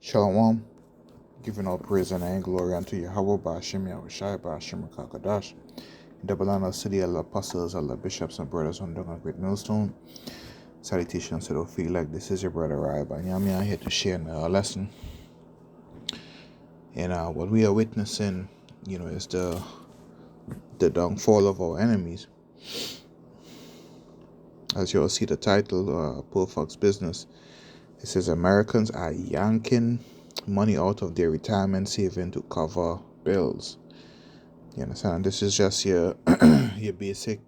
Shalom, giving all praise and glory unto Yahweh Ba'ashem Yahushai Ba'ashem Kakadash. Double honor to the apostles, all the bishops and brothers on the great millstone. Salutations to the feel like this is your brother Rai Banyami. I'm here to share a lesson. And what we are witnessing, is the downfall of our enemies. As you'll see the title, Poor Fox Business. It says Americans are yanking money out of their retirement saving to cover bills. You understand? This is just your your basic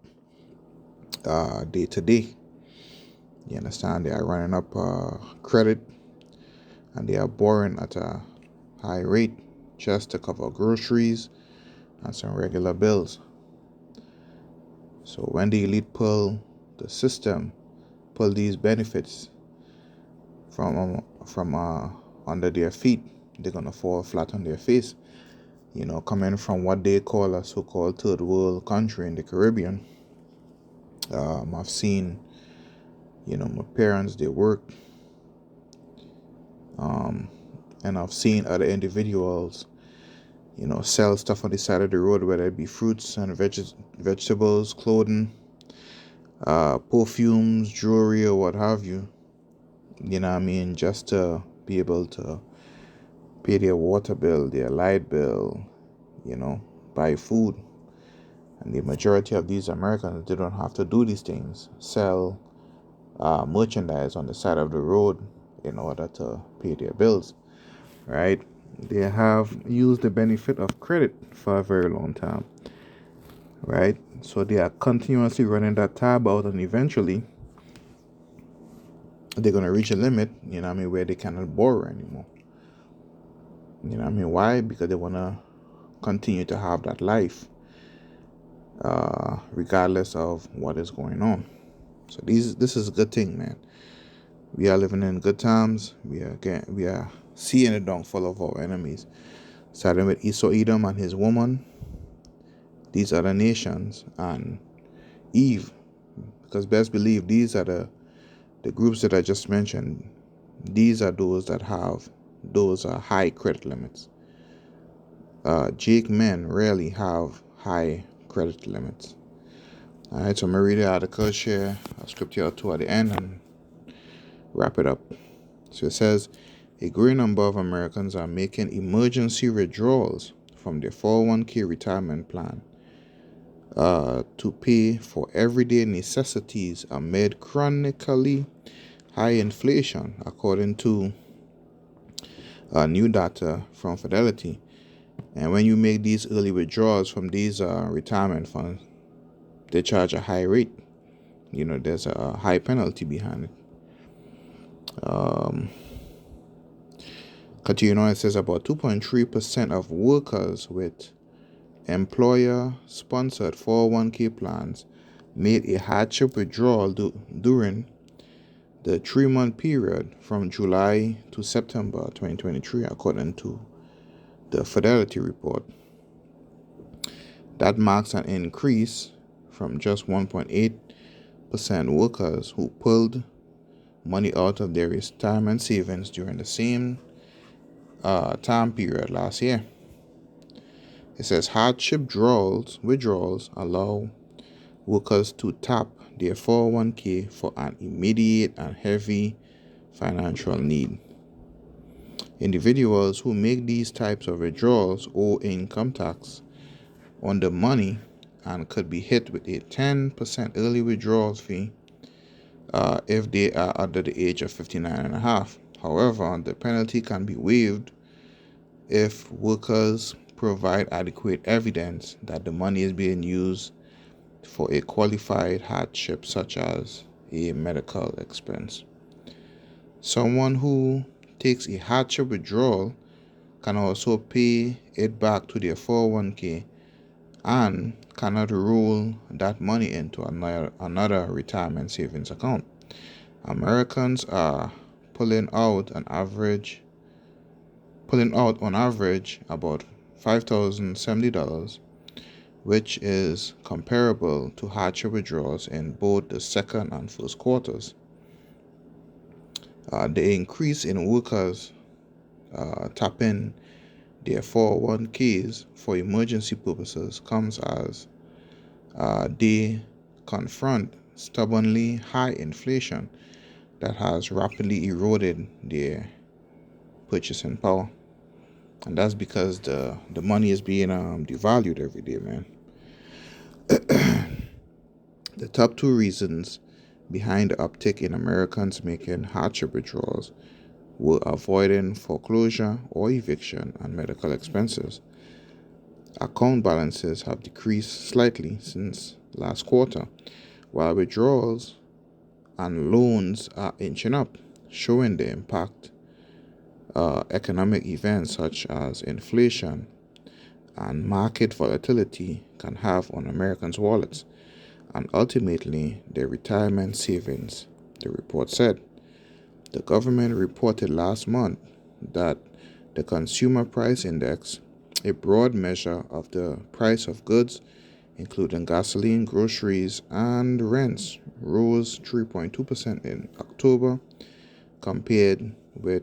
day to day. You understand? They are running up credit and they are borrowing at a high rate just to cover groceries and some regular bills. So when the elite pull the system, pull these benefits from under their feet, they're gonna fall flat on their face. Coming from what they call a so-called third world country in the Caribbean. I've seen, my parents, they work, and I've seen other individuals, sell stuff on the side of the road, whether it be fruits and vegetables, clothing, perfumes, jewelry, or what have you. Just to be able to pay their water bill, their light bill, buy food. And the majority of these Americans, they don't have to do these things. Sell merchandise on the side of the road in order to pay their bills, right? They have used the benefit of credit for a very long time, right? So they are continuously running that tab out, and eventually they're going to reach a limit, where they cannot borrow anymore. Why? Because they want to continue to have that life, regardless of what is going on. So this is a good thing, man. We are living in good times. We are seeing the downfall of our enemies, starting with Esau Edom and his woman, these other nations, and Eve. Because best believe these are the groups that I just mentioned. These are those that have those high credit limits. Jake men rarely have high credit limits. All right, so I'm going to read the article, share a scripture or two at the end, and wrap it up. So it says, a growing number of Americans are making emergency withdrawals from their 401k retirement plan to pay for everyday necessities amid chronically high inflation, according to new data from Fidelity. And when you make these early withdrawals from these retirement funds, they charge a high rate. There's a high penalty behind it. Continue on, it says about 2.3% of workers with employer-sponsored 401k plans made a hardship withdrawal during the 3-month period from July to September 2023, according to the Fidelity report. That marks an increase from just 1.8% workers who pulled money out of their retirement savings during the same time period last year. It says hardship withdrawals allow workers to tap their 401k for an immediate and heavy financial need. Individuals who make these types of withdrawals owe income tax on the money and could be hit with a 10% early withdrawals fee if they are under the age of 59 and a half. However, the penalty can be waived if workers provide adequate evidence that the money is being used for a qualified hardship, such as a medical expense. Someone who takes a hardship withdrawal can also pay it back to their 401k and cannot roll that money into another retirement savings account. Americans are pulling out on average about $5,070, which is comparable to hardship withdrawals in both the second and first quarters. The increase in workers tap in their 401ks for emergency purposes comes as they confront stubbornly high inflation that has rapidly eroded their purchasing power. And that's because the money is being devalued every day, man. The top two reasons behind the uptick in Americans making hardship withdrawals were avoiding foreclosure or eviction and medical expenses. Account balances have decreased slightly since last quarter, while withdrawals and loans are inching up, showing the impact economic events such as inflation and market volatility can have on Americans' wallets and ultimately their retirement savings, the report said. The government reported last month that the Consumer Price Index, a broad measure of the price of goods, including gasoline, groceries, and rents, rose 3.2% in October compared with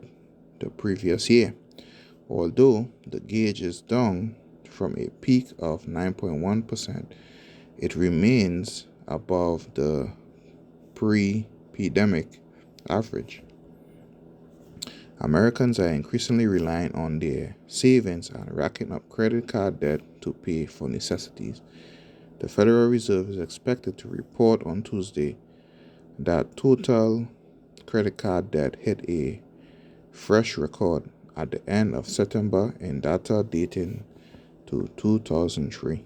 the previous year, although the gauge is down from a peak of 9.1%. It remains above the pre-pandemic average. Americans are increasingly relying on their savings and racking up credit card debt to pay for necessities. The Federal Reserve is expected to report on Tuesday that total credit card debt hit a fresh record at the end of September in data dating to 2003.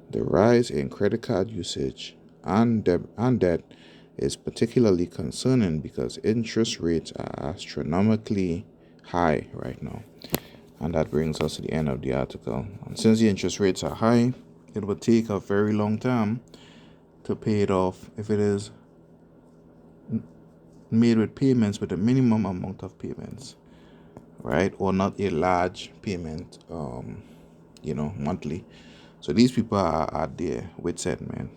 The rise in credit card usage and debt is particularly concerning because interest rates are astronomically high right now. And that brings us to the end of the article. And since the interest rates are high, it will take a very long time to pay it off if it is made with payments with a minimum amount of payments, right? Or not a large payment, monthly. So these people are there with said, man.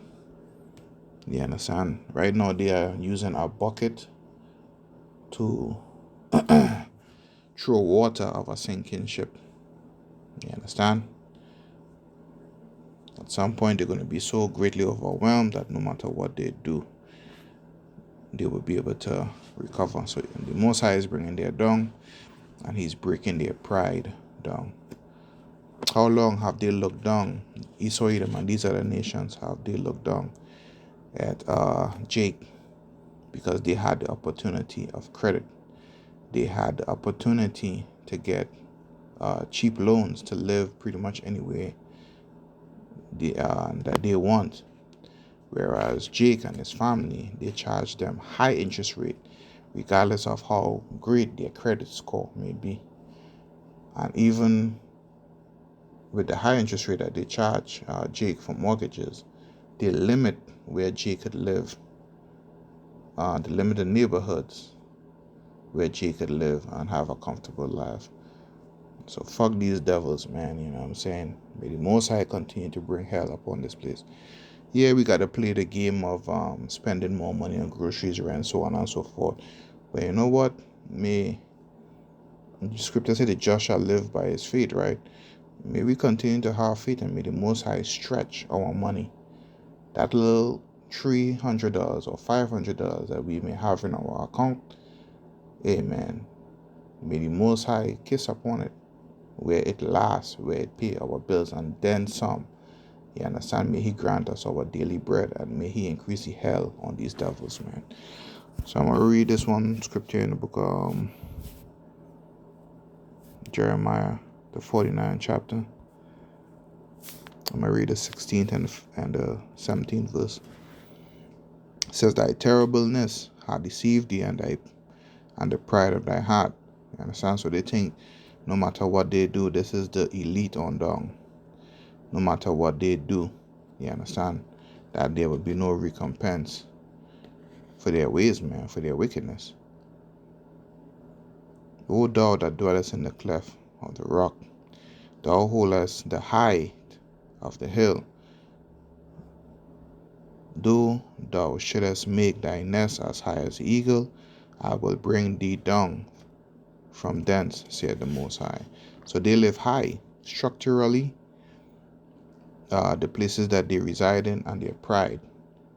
You understand? Right now they are using a bucket to throw water of a sinking ship. You understand? At some point they're going to be so greatly overwhelmed that no matter what they do, they will be able to recover. So the Most High is bringing their down, and He's breaking their pride down. How long have they looked down? Esau, Edom, and these other nations have they looked down at Jake because they had the opportunity of credit. They had the opportunity to get cheap loans to live pretty much anywhere that they want. Whereas Jake and his family, they charge them high interest rate, regardless of how great their credit score may be. And even with the high interest rate that they charge Jake for mortgages, they limit where Jake could live. They limit the neighborhoods where Jake could live and have a comfortable life. So fuck these devils, man. You know what I'm saying? May the Most High continue to bring hell upon this place. Yeah, we got to play the game of spending more money on groceries, rent, so on and so forth. But you know what? The scripture said that just shall live by his faith, right? May we continue to have faith and may the Most High stretch our money. That little $300 or $500 that we may have in our account, amen. May the Most High kiss upon it, where it lasts, where it pay our bills and then some. You understand? May He grant us our daily bread and may He increase the hell on these devils, man. So I'm going to read this one scripture in the book of Jeremiah, the 49th chapter. I'm going to read the 16th and the 17th verse. It says, Thy terribleness hath deceived thee and the pride of thy heart. You understand? So they think no matter what they do, this is the elite on down. No matter what they do, you understand, that there will be no recompense for their ways, man, for their wickedness. O thou that dwellest in the cleft of the rock, thou holdest the height of the hill, though thou shouldest make thy nest as high as the eagle, I will bring thee down from thence, said the Most High. So they live high structurally, the places that they reside in, and their pride.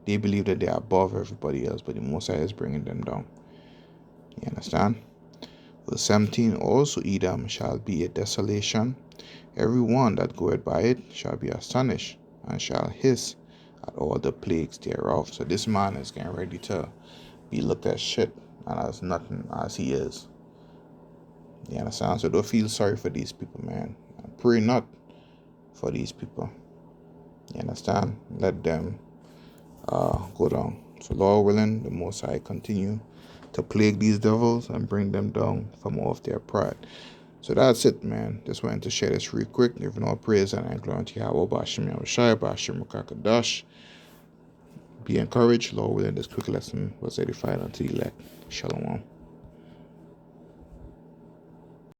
They believe that they are above everybody else, but the Most High is bringing them down. You understand? Verse 17, also Edom shall be a desolation. Every one that goeth by it shall be astonished, and shall hiss at all the plagues thereof. So this man is getting ready to be looked at shit and as nothing as he is. You understand? So don't feel sorry for these people, man. Pray not for these people. You understand? Let them go down. So Lord willing, the Most High continue to plague these devils and bring them down from off their pride. So that's it, man. Just wanted to share this real quick. Giving all praise and glory unto Yahweh, Bashim Yahushai, Bashim Kakadash. Be encouraged. Lord willing, this quick lesson was edified unto the elect. Shalom.